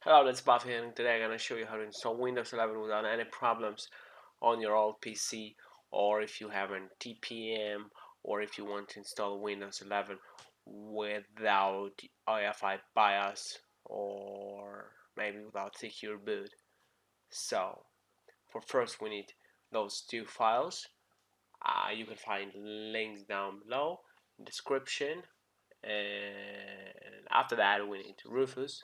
Hello, that's Bob here, and today I'm going to show you how to install Windows 11 without any problems on your old PC, or if you have an TPM, or if you want to install Windows 11 without UEFI BIOS, or maybe without secure boot. So, for first we need those two files. You can find links down below in the description, and after that we need rufus.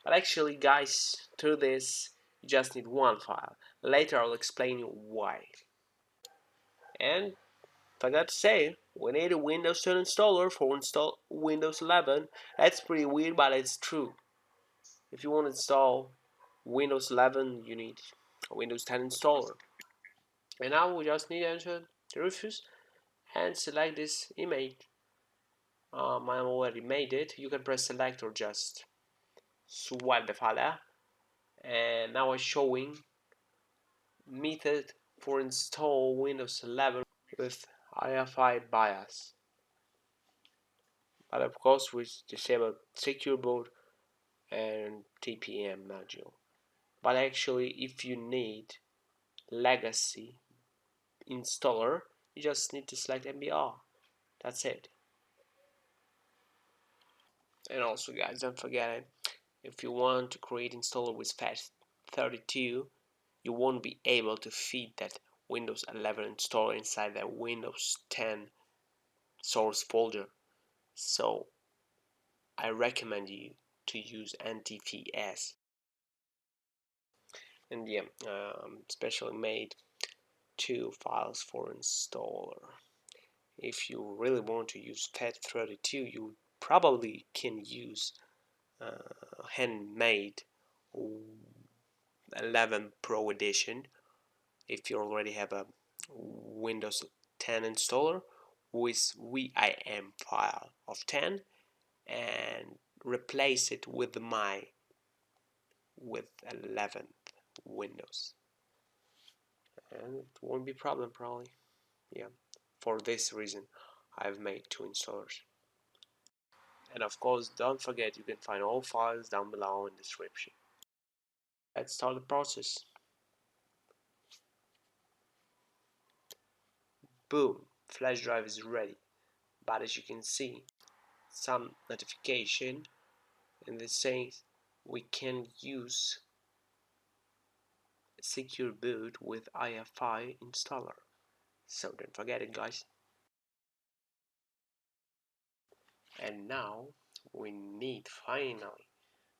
But actually, guys, through this, you just need one file. Later, I'll explain you why. And forgot to say, we need a Windows 10 installer for install Windows 11. That's pretty weird, but it's true. If you want to install Windows 11, you need a Windows 10 installer. And now we just need to enter the rufus and select this image. I already made it. You can press select or just swipe the file there. And now I'm showing method for install Windows 11 with UEFI BIOS. But of course we disable secure boot and TPM module. But actually if you need legacy installer, you just need to select MBR. That's it. And also guys, don't forget it, if you want to create installer with FAT32, you won't be able to feed that Windows 11 installer inside that Windows 10 source folder. So I recommend you to use NTFS. And yeah, specially made two files for installer. If you really want to use FAT32, you probably can use handmade 11 Pro Edition if you already have a Windows 10 installer with VIM file of 10 and replace it with 11 Windows, and it won't be a problem probably. Yeah, for this reason I've made two installers. And of course, don't forget you can find all files down below in the description. Let's start the process. Boom, flash drive is ready. But as you can see, some notification and this says we can use secure boot with UEFI installer. So don't forget it, guys. And now we need finally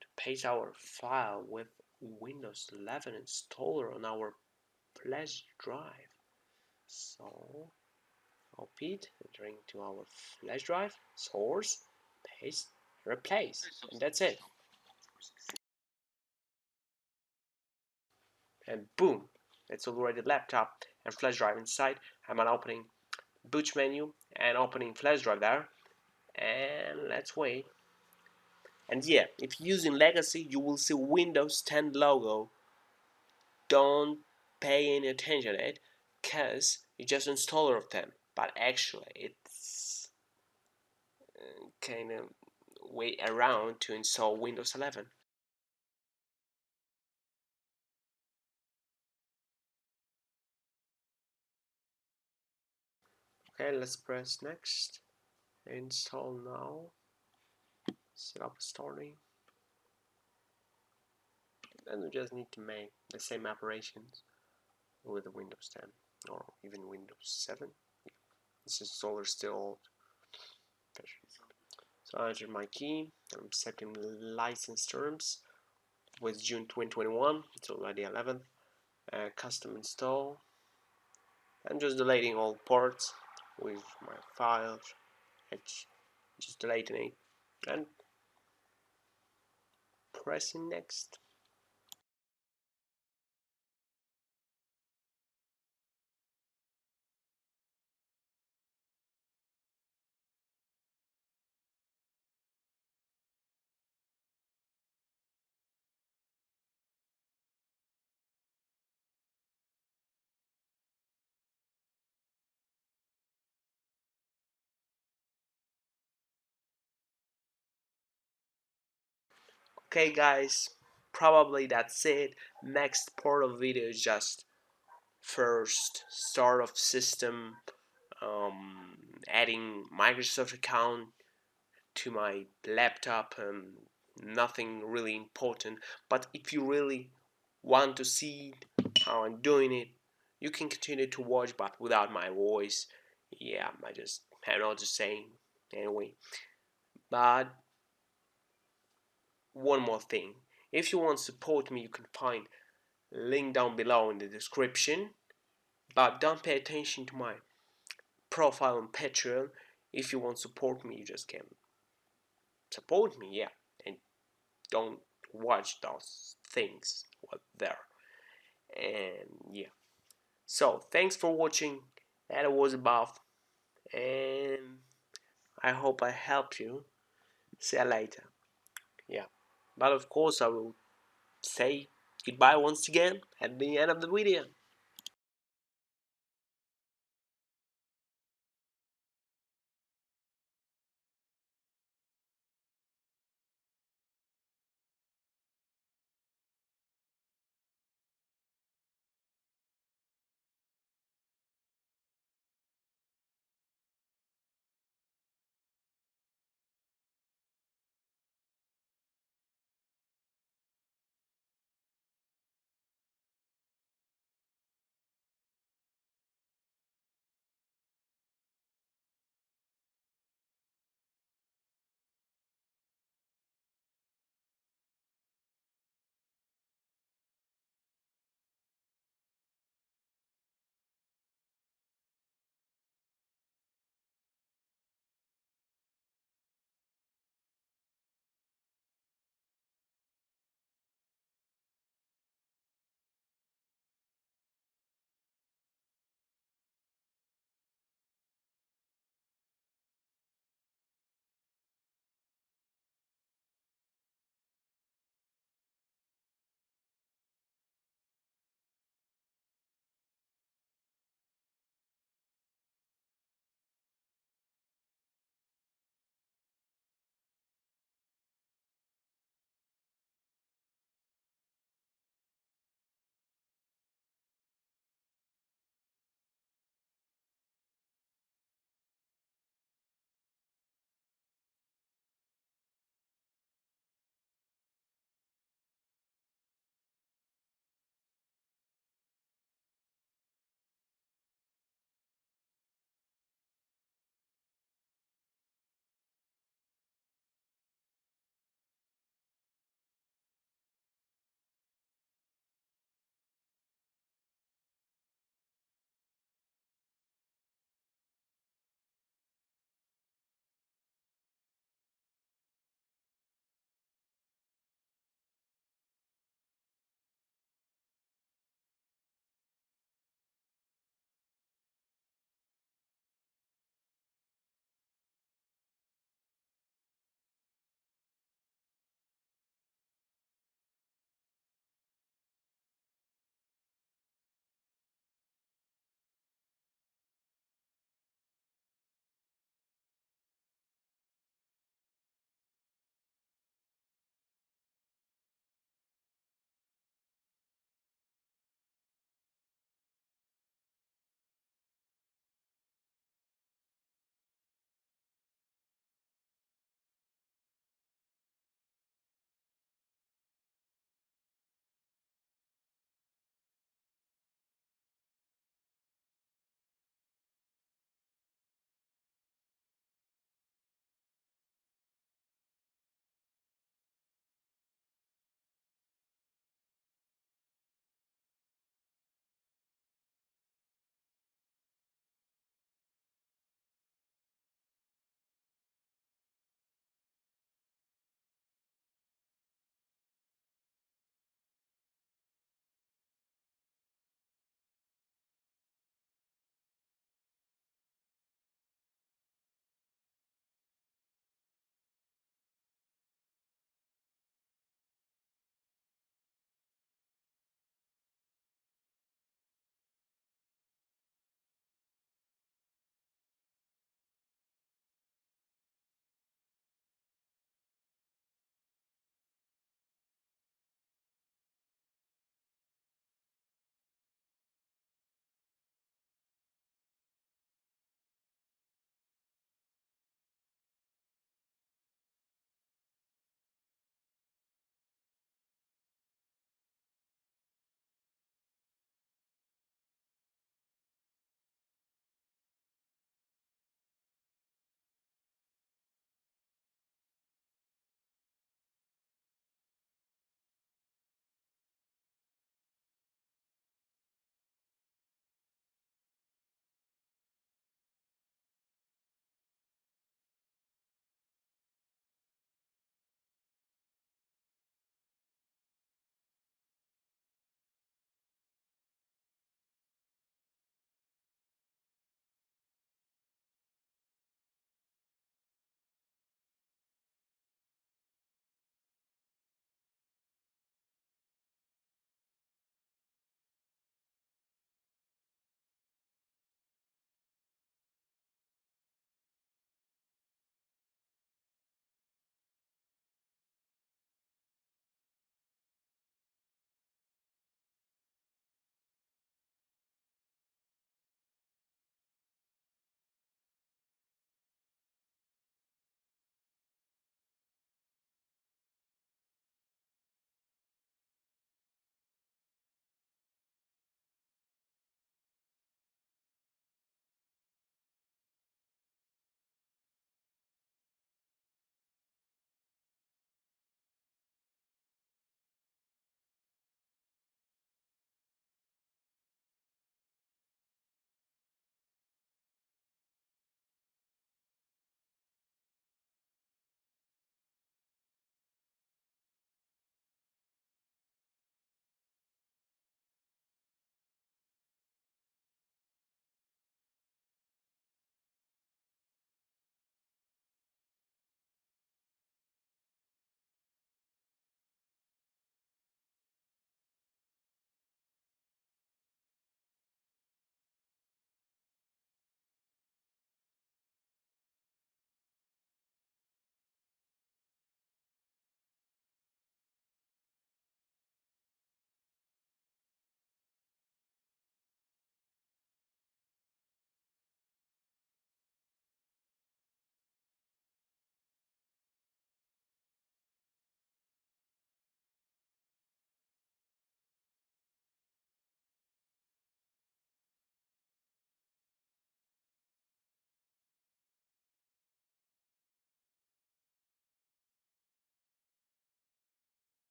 to paste our file with Windows 11 installer on our flash drive. So copy it, entering to our flash drive, source, paste, replace, and that's it. And boom, it's already laptop and flash drive inside. I'm on opening boot menu and opening flash drive there, and let's wait. And yeah, if you're using legacy, you will see Windows 10 logo. Don't pay any attention to it, cause it's just an installer of them. But actually, it's kind of way around to install Windows 11. Okay, let's press next. Install now. Set up starting. And we just need to make the same operations with the Windows 10 or even Windows 7. This installer is still old. So I enter my key. I'm setting license terms with June 2021. It's already 11th. Custom install. I'm just deleting all ports with my files. It's just deleting it and pressing next. Okay guys, probably that's it. Next part of video is just first start of system, adding Microsoft account to my laptop, and nothing really important. But if you really want to see how I'm doing it, you can continue to watch, but without my voice. Yeah, I just have not to say anyway. But one more thing, if you want to support me, you can find link down below in the description. But don't pay attention to my profile on Patreon. If you want to support me, you just can support me, yeah, and don't watch those things what there. And yeah, so thanks for watching. That was above, and I hope I helped you. See you later. Yeah, but of course I will say goodbye once again at the end of the video.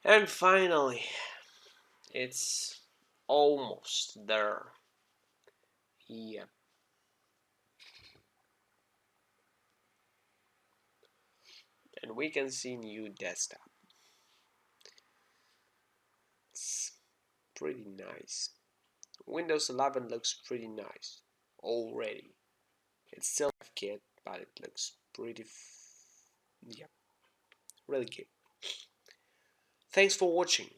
And finally, it's almost there. Yep. And we can see new desktop. It's pretty nice. Windows 11 looks pretty nice already. It's still a kit, but it looks pretty, yeah, really good. Thanks for watching.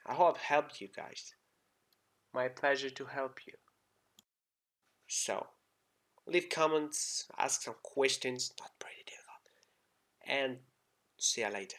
I hope I helped you guys. My pleasure to help you. So, leave comments, ask some questions, not pretty difficult, and see you later.